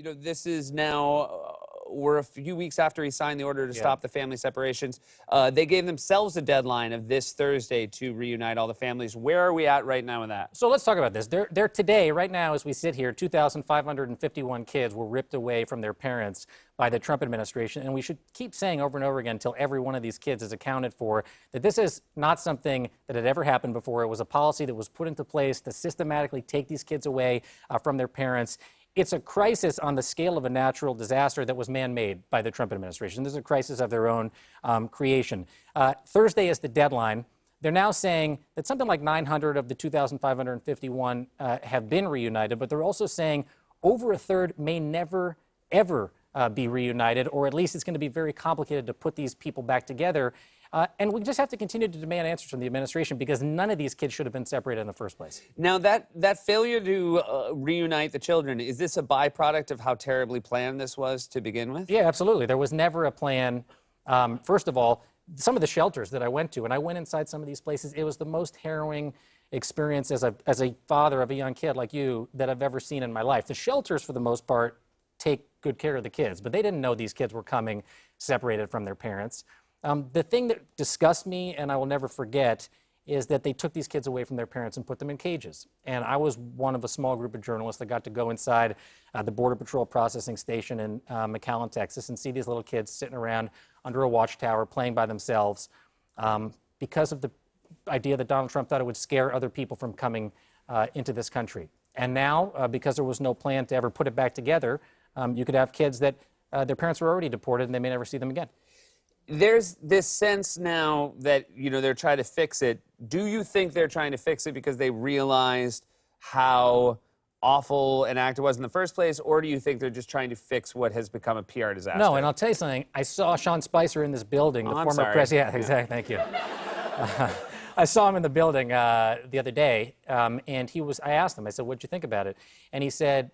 This is now, we're a few weeks after he signed the order to stop the family separations. They gave themselves a deadline of this Thursday to reunite all the families. Where are we at right now with that? So let's talk about this. They're today, right now, as we sit here, 2,551 kids were ripped away from their parents by the Trump administration. And we should keep saying over and over again until every one of these kids is accounted for that this is not something that had ever happened before. It was a policy that was put into place to systematically take these kids away from their parents. It's a crisis on the scale of a natural disaster that was man-made by the Trump administration. This is a crisis of their own creation. Thursday is the deadline. They're now saying that something like 900 of the 2,551 have been reunited, but they're also saying over a third may never, ever be reunited, or at least it's going to be very complicated to put these people back together. And we just have to continue to demand answers from the administration because none of these kids should have been separated in the first place. Now, that failure to reunite the children, is this a byproduct of how terribly planned this was to begin with? Yeah, absolutely. There was never a plan. First of all, some of the shelters that I went to, and I went inside some of these places, it was the most harrowing experience as a father of a young kid like you that I've ever seen in my life. The shelters, for the most part, take good care of the kids, but they didn't know these kids were coming separated from their parents. The thing that disgusts me, and I will never forget, is that they took these kids away from their parents and put them in cages. And I was one of a small group of journalists that got to go inside the Border Patrol processing station in McAllen, Texas, and see these little kids sitting around under a watchtower playing by themselves because of the idea that Donald Trump thought it would scare other people from coming into this country. And now, because there was no plan to ever put it back together, you could have kids that their parents were already deported and they may never see them again. There's this sense now that, they're trying to fix it. Do you think they're trying to fix it because they realized how awful an act it was in the first place, or do you think they're just trying to fix what has become a PR disaster? No, and I'll tell you something. I saw Sean Spicer in this building, the former president. Yeah, exactly. Thank you. I saw him in the building the other day, and I asked him, I said, what'd you think about it? And he said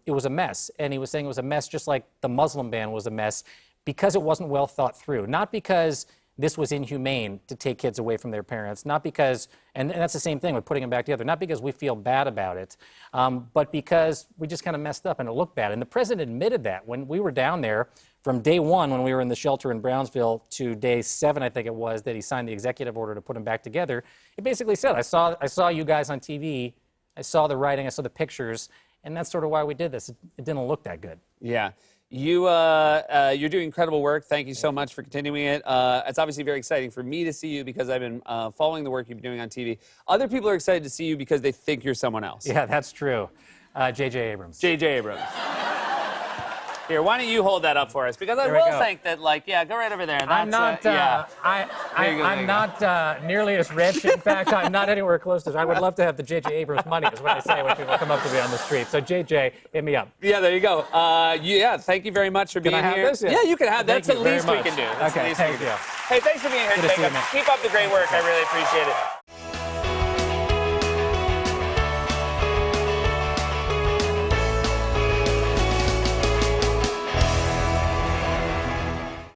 it was a mess. And he was saying it was a mess just like the Muslim ban was a mess because it wasn't well thought through. Not because this was inhumane to take kids away from their parents, not because, and that's the same thing with putting them back together, not because we feel bad about it, but because we just kind of messed up and it looked bad. And the president admitted that when we were down there from day one, when we were in the shelter in Brownsville, to day 7, I think it was, that he signed the executive order to put them back together. He basically said, I saw you guys on TV, I saw the writing, I saw the pictures, and that's sort of why we did this. It didn't look that good. Yeah. You're doing incredible work. Thank you so much for continuing it. It's obviously very exciting for me to see you because I've been following the work you've been doing on TV. Other people are excited to see you because they think you're someone else. Yeah, that's true. J.J. Abrams. J.J. Abrams. Here, why don't you hold that up for us? Because I will think that, go right over there. That's, I'm not nearly as rich. In fact, I'm not anywhere close to. I would love to have the J.J. Abrams money, is what I say when people come up to me on the street. So, J.J., hit me up. Yeah, there you go. Thank you very much for being here. Can I have this? Yeah, you can have that. That's the least we can do. Okay, thank you. Hey, thanks for being here today. Keep up the great work. I really appreciate it.